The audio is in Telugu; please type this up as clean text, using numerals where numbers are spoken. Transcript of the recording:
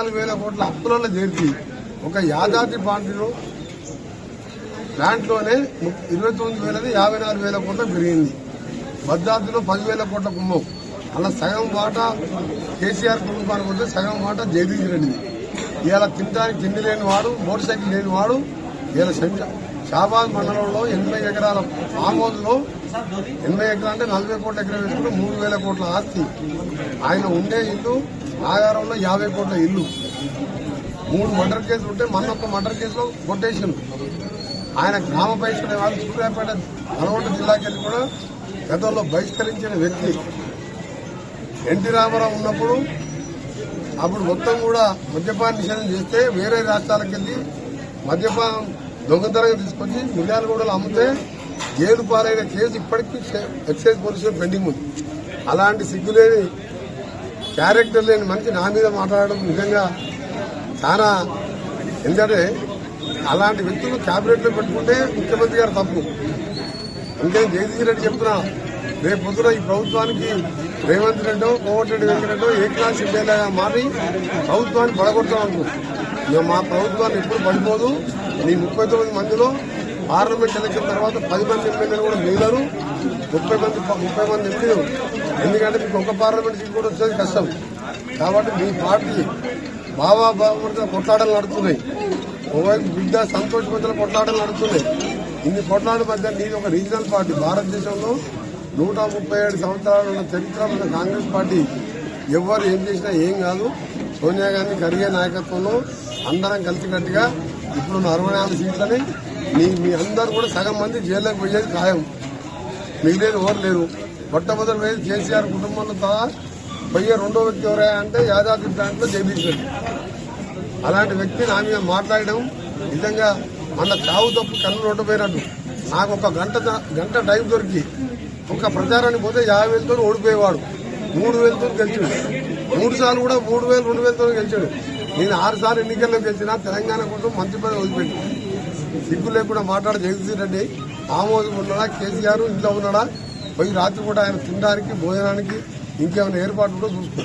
24,000 కోట్ల అప్పులలో చేర్చి ఒక యాదాద్రి పార్టీలో ప్లాంట్లోనే 29,000 54,000 కోట్ల పెరిగింది. భద్రాద్రిలో 10,000 కోట్ల కుంభం. అలా సగం వాటా కేసీఆర్ కుటుంబానికి వస్తే సగం వాటా జగదీష్ రెడ్డిది. ఇవాళ తినడానికి తిండి లేని వాడు, మోటార్ సైకిల్ లేని వాడు ఇవాళ షాబాద్ మండలంలో 80 ఎకరాల ఫామ్ హౌస్ లో 80 ఎకరాలు అంటే 40 కోట్ల ఎకరం వేసుకుంటే 3,000 కోట్ల ఆస్తి. ఆయన ఉండే ఇల్లు నాగారంలో 50 కోట్ల ఇల్లు. 3 మర్డర్ కేసులు ఉంటే మొన్న ఒక మర్డర్ కేసులో కొటేషన్. ఆయన గ్రామ బహిష్కరణ వాళ్ళు సూర్యాపేట నల్గొండ జిల్లాకి వెళ్ళి కూడా గతంలో బహిష్కరించిన వ్యక్తి. ఎన్టీ రామారావు ఉన్నప్పుడు అప్పుడు మొత్తం కూడా మద్యపాన నిషేధం చేస్తే వేరే రాష్ట్రాలకు వెళ్లి మద్యపానం దొంగతనంగా తీసుకొచ్చి మిర్యాలగూడలో అమ్మితే జైలు పాలైన కేసు ఇప్పటికీ ఎక్సైజ్ పోలీసులు పెండింగ్ ఉంది. అలాంటి సిగ్గులేని క్యారెక్టర్ లేని మనిషి నా మీద మాట్లాడడం నిజంగా చాలా, ఎందుకంటే అలాంటి వ్యక్తులు క్యాబినెట్ లో పెట్టుకుంటే ముఖ్యమంత్రి గారు తప్పు. ఇంకేం జగదీష్ రెడ్డి చెప్తున్నా, రేపు పొద్దున ఈ ప్రభుత్వానికి రేవంత్ రెడ్డో కోమటిరెడ్డి వెంకరెడ్డో ఏకనాథ్ ఎమ్మెల్యేగా మారి ప్రభుత్వాన్ని పడగొడతాం అనుకో. మా ప్రభుత్వాన్ని ఎప్పుడు పడిపోదు. నీ 39 మందిలో పార్లమెంట్ ఎలక్షన్ తర్వాత 10 మంది ఎమ్మెల్యేలు కూడా మిగిలారు. 30 మంది ఎంపీలు. ఎందుకంటే మీకు ఒక పార్లమెంట్ సీట్ కూడా వచ్చేది కష్టం. కాబట్టి మీ పార్టీ బాబాబాబుతో కొట్లాటలు నడుస్తున్నాయి. ఒకవైపు బిడ్డ సంతోష్ మధ్యలో కొట్లాటలు నడుస్తున్నాయి. ఇన్ని కొట్లాటల మధ్య నీది ఒక రీజనల్ పార్టీ. భారతదేశంలో 137 సంవత్సరాలు ఉన్న చరిత్ర ఉన్న కాంగ్రెస్ పార్టీ ఎవరు ఏం చేసినా ఏం కాదు. సోనియా గాంధీ ఖర్గే నాయకత్వంలో అందరం కలిసికట్టుగా ఇప్పుడున్న 64 సీట్లని మీ అందరూ కూడా సగం మంది జైల్లోకి పోయేది ఖాయం. మిగిలేదు ఎవరు లేరు. మొట్టమొదటి పోయేది కేసీఆర్ కుటుంబంలో సహా పోయే రెండో వ్యక్తి ఎవరా అంటే యాదాద్రి ప్లాంట్లో జగదీష్ రెడ్డి. అలాంటి వ్యక్తి నా మీద మాట్లాడడం నిజంగా మన చావు తప్పు కన్ను రోడ్డుపోయినట్టు. నాకు ఒక గంట టైం దొరికి ఒక ప్రచారానికి పోతే 50,000తో ఓడిపోయేవాడు. 3,000తో గెలిచాడు. 3 సార్లు కూడా 3,000, 2,000తో గెలిచాడు. నేను 6 సార్లు ఎన్నికల్లో గెలిచినా తెలంగాణ కోసం మంచి పని వదిలిపెట్టి సిగ్గు లేకుండా మాట్లాడే జగదీష్ రెడ్డి ఆమోదం ఉన్నాడా, కేసీఆర్ ఇంట్లో ఉన్నాడా, పోయి రాత్రి కూడా ఆయన తినడానికి భోజనానికి ఇంకేమైనా ఏర్పాటు కూడా చూసుకో.